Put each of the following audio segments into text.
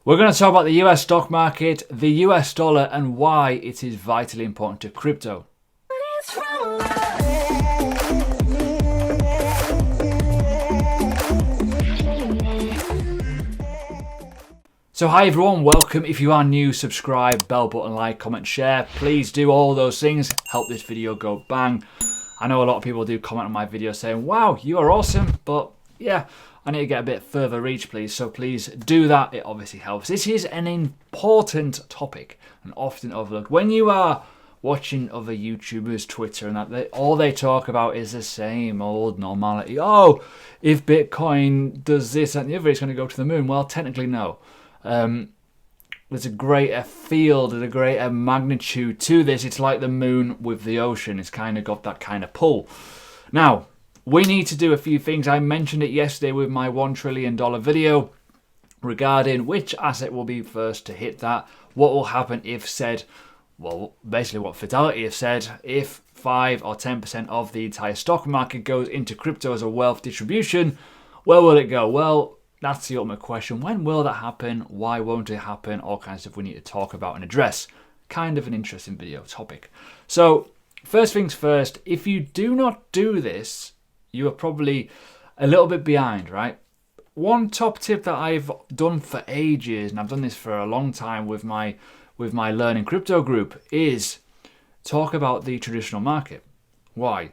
We're going to talk about the US stock market, the US dollar, and why it is vitally important to crypto. So hi everyone, welcome. If you are new, subscribe, bell button, like, comment, share. Please do all those things, help this video go bang. I know a lot of people do comment on my video saying, wow, you are awesome, but yeah, I need to get a bit further reach, please. So please do that. It obviously helps. This is an important topic and often overlooked. When you are watching other YouTubers, Twitter, and that, all they talk about is the same old normality. Oh, if Bitcoin does this and the other, it's going to go to the moon. Well, technically, no. There's a greater field, there's a greater magnitude to this. It's like the moon with the ocean. It's kind of got that kind of pull. Now, we need to do a few things. I mentioned it yesterday with my $1 trillion video regarding which asset will be first to hit that. What will happen if said, well, basically what Fidelity have said, if 5 or 10% of the entire stock market goes into crypto as a wealth distribution, where will it go? Well, that's the ultimate question. When will that happen? Why won't it happen? All kinds of stuff we need to talk about and address. Kind of an interesting video topic. So, first things first, if you do not do this, you are probably a little bit behind, right? One top tip that I've done for ages, and I've done this for a long time with my Learning Crypto group, is talk about the traditional market. Why?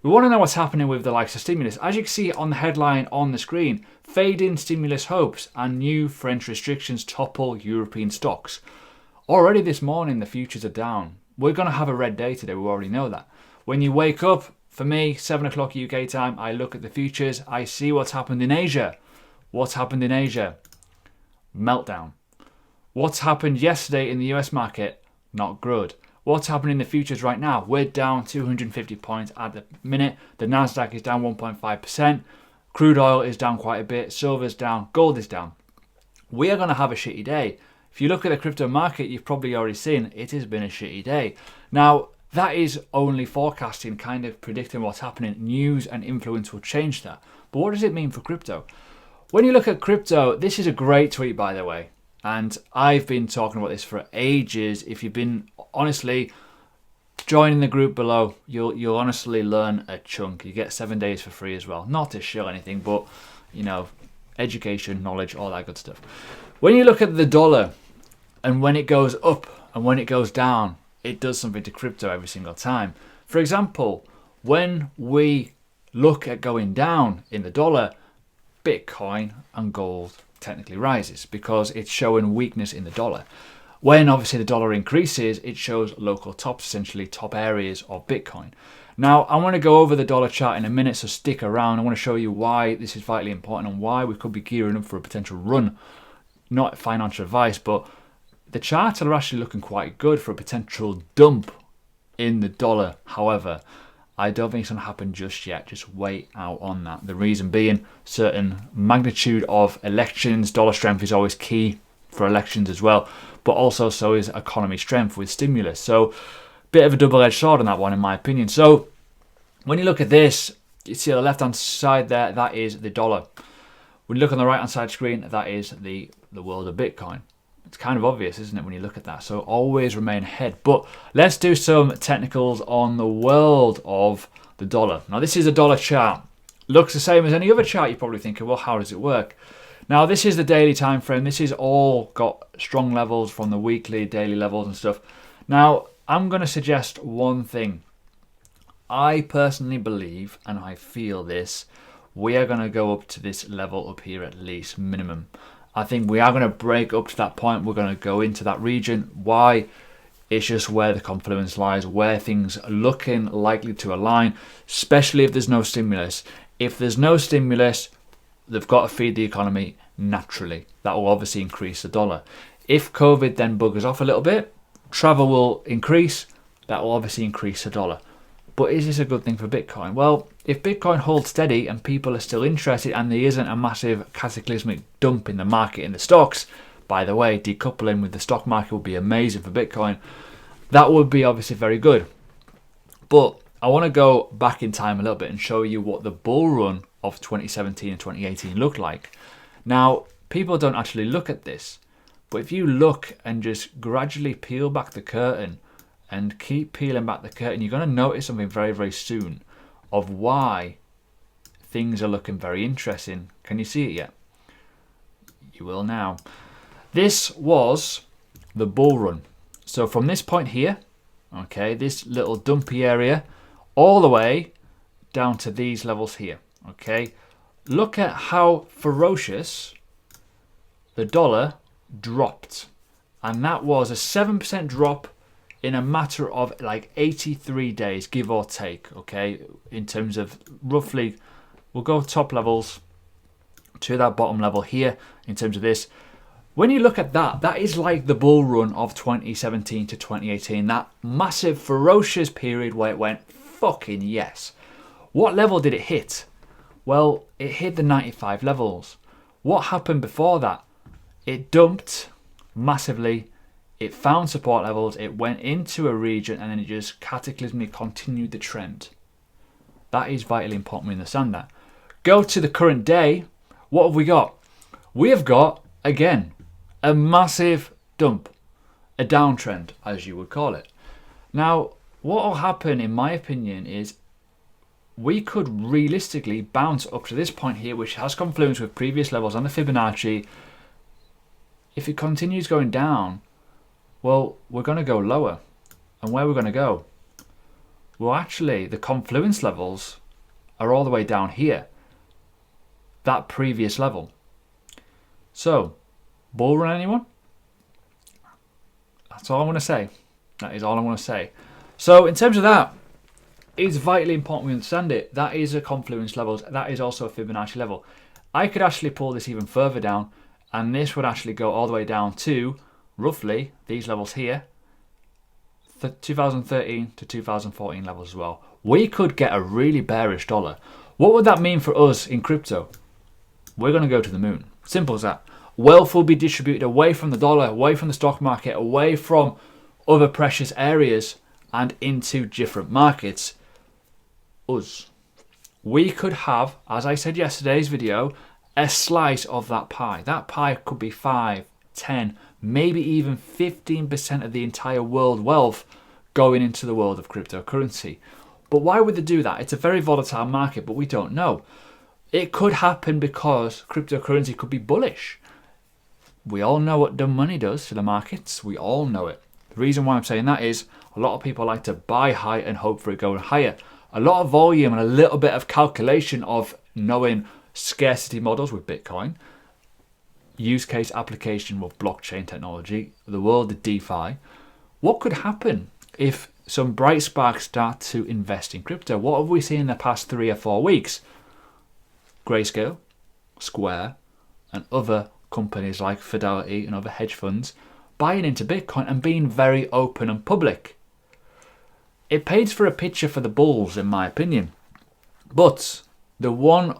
We want to know what's happening with the likes of stimulus. As you can see on the headline on the screen, fading stimulus hopes and new French restrictions topple European stocks. Already this morning, the futures are down. We're going to have a red day today. We already know that. When you wake up, for me, 7 o'clock UK time, I look at the futures. I see what's happened in Asia. What's happened in Asia? Meltdown. What's happened yesterday in the US market? Not good. What's happening in the futures right now? We're down 250 points at the minute. The Nasdaq is down 1.5%. Crude oil is down quite a bit. Silver's down. Gold is down. We are going to have a shitty day. If you look at the crypto market, you've probably already seen it has been a shitty day. Now, that is only forecasting, kind of predicting what's happening. News and influence will change that. But what does it mean for crypto? When you look at crypto, this is a great tweet, by the way. And I've been talking about this for ages. If you've been, honestly, joining the group below, you'll honestly learn a chunk. You get 7 days for free as well. Not to show anything, but, you know, education, knowledge, all that good stuff. When you look at the dollar, and when it goes up and when it goes down, it does something to crypto every single time. For example, when we look at going down in the dollar, Bitcoin and gold technically rises because it's showing weakness in the dollar. When obviously the dollar increases, it shows local tops, essentially top areas of Bitcoin. Now, I want to go over the dollar chart in a minute, so stick around. I want to show you why this is vitally important and why we could be gearing up for a potential run. Not financial advice, but the charts are actually looking quite good for a potential dump in the dollar. However, I don't think it's going to happen just yet. Just wait out on that. The reason being, certain magnitude of elections. Dollar strength is always key for elections as well, but also so is economy strength with stimulus. So, bit of a double-edged sword on that one, in my opinion. So, when you look at this, you see on the left-hand side there, that is the dollar. When you look on the right-hand side screen, that is the world of Bitcoin. It's kind of obvious, isn't it, when you look at that? So always remain ahead. But let's do some technicals on the world of the dollar. Now, this is a dollar chart. Looks the same as any other chart. You're probably thinking, well, how does it work? Now, this is the daily time frame. This is all got strong levels from the weekly, daily levels and stuff. Now, I'm going to suggest one thing. I personally believe, and I feel this, we are going to go up to this level up here at least, minimum. I think we are going to break up to that point. We're going to go into that region. Why? It's just where the confluence lies, where things are looking likely to align, especially if there's no stimulus. If there's no stimulus, they've got to feed the economy naturally. That will obviously increase the dollar. If COVID then buggers off a little bit, travel will increase. That will obviously increase the dollar. But is this a good thing for Bitcoin? Well, if Bitcoin holds steady and people are still interested and there isn't a massive cataclysmic dump in the market in the stocks, by the way, decoupling with the stock market would be amazing for Bitcoin. That would be obviously very good. But I want to go back in time a little bit and show you what the bull run of 2017 and 2018 looked like. Now, people don't actually look at this, But if you look and just gradually peel back the curtain and keep peeling back the curtain, you're going to notice something very, very soon of why things are looking very interesting. Can you see it yet? You will now. This was the bull run. So from this point here, okay, this little dumpy area, all the way down to these levels here, okay? Look at how ferocious the dollar dropped. And that was a 7% drop in a matter of like 83 days, give or take, okay? In terms of roughly, we'll go top levels to that bottom level here in terms of this. When you look at that, that is like the bull run of 2017 to 2018. That massive, ferocious period where it went, fucking yes. What level did it hit? Well, it hit the 95 levels. What happened before that? It dumped massively. It found support levels. It went into a region and then it just cataclysmically continued the trend. That is vitally important we understand that. Go to the current day. What have we got? We have got, again, a massive dump, a downtrend, as you would call it. Now, what will happen, in my opinion, is we could realistically bounce up to this point here, which has confluence with previous levels on the Fibonacci. If it continues going down, well, we're going to go lower. And where we're going to go? Well, actually, the confluence levels are all the way down here, that previous level. So, bull run, anyone? That's all I want to say. That is all I want to say. So in terms of that, it's vitally important we understand it. That is a confluence levels. That is also a Fibonacci level. I could actually pull this even further down, and this would actually go all the way down to roughly these levels here, 2013 to 2014 levels as well. We could get a really bearish dollar. What would that mean for us in crypto? We're going to go to the moon. Simple as that. Wealth will be distributed away from the dollar, away from the stock market, away from other precious areas and into different markets. Us. We could have, as I said yesterday's video, a slice of that pie. That pie could be 5, 10, maybe even 15% of the entire world wealth going into the world of cryptocurrency. But why would they do that? It's a very volatile market, but we don't know. It could happen because cryptocurrency could be bullish. We all know what dumb money does to the markets. We all know it. The reason why I'm saying that is a lot of people like to buy high and hope for it going higher. A lot of volume and a little bit of calculation of knowing scarcity models with Bitcoin, use case application with blockchain technology, the world of DeFi. What could happen if some bright sparks start to invest in crypto? What have we seen in the past 3 or 4 weeks? Grayscale, Square, and other companies like Fidelity and other hedge funds buying into Bitcoin and being very open and public. It paints for a picture for the bulls, in my opinion. But the one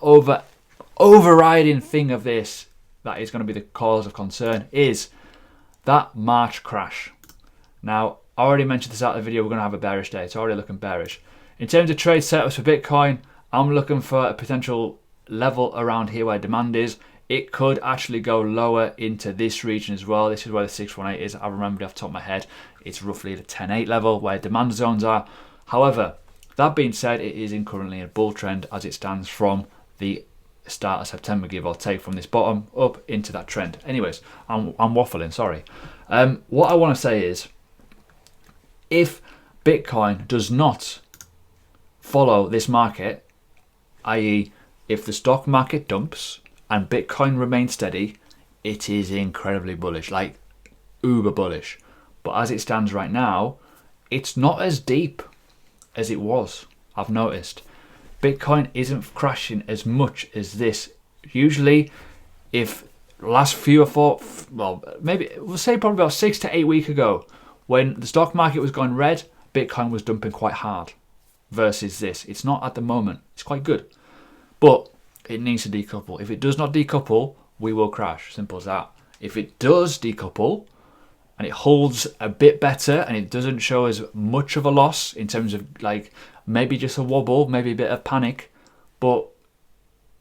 overriding thing of this that is going to be the cause of concern is that March crash. Now, I already mentioned this out of the video, we're going to have a bearish day. It's already looking bearish. In terms of trade setups for Bitcoin, I'm looking for a potential level around here where demand is. It could actually go lower into this region as well. This is where the 618 is. I remember off the top of my head, it's roughly the 10.8 level where demand zones are. However, that being said, it is currently a bull trend as it stands from the start of September, give or take, from this bottom up into that trend. Anyways, I'm waffling, sorry. What I want to say is, if Bitcoin does not follow this market, i.e. if the stock market dumps and Bitcoin remains steady, it is incredibly bullish, like uber bullish. But as it stands right now, it's not as deep as it was, I've noticed. Bitcoin isn't crashing as much as this. Usually, if last few or four, well, maybe we'll say probably about 6 to 8 weeks ago, when the stock market was going red, Bitcoin was dumping quite hard versus this. It's not at the moment. It's quite good. But it needs to decouple. If it does not decouple, we will crash. Simple as that. If it does decouple and it holds a bit better and it doesn't show as much of a loss in terms of like maybe just a wobble, maybe a bit of panic, but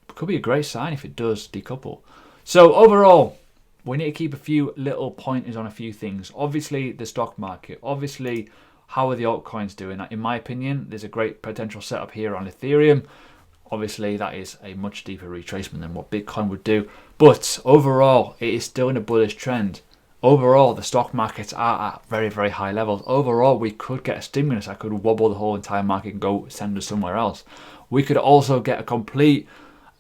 it could be a great sign if it does decouple. So overall, we need to keep a few little pointers on a few things. Obviously, the stock market. Obviously, how are the altcoins doing? In my opinion, there's a great potential setup here on Ethereum. Obviously, that is a much deeper retracement than what Bitcoin would do. But overall, it is still in a bullish trend. Overall, the stock markets are at very, very high levels. Overall, we could get a stimulus that could wobble the whole entire market and go send us somewhere else. We could also get a complete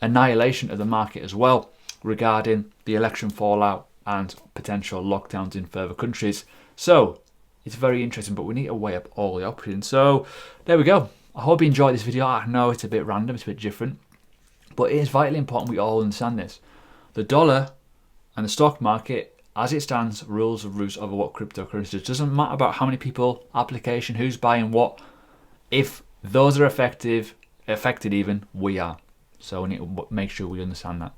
annihilation of the market as well regarding the election fallout and potential lockdowns in further countries. So it's very interesting, but we need to weigh up all the options. So there we go. I hope you enjoyed this video. I know it's a bit random, it's a bit different, but it is vitally important we all understand this. The dollar and the stock market, as it stands, rules the roost over what cryptocurrency is. It doesn't matter about how many people, application, who's buying what. If those are affected even, we are. So we need to make sure we understand that.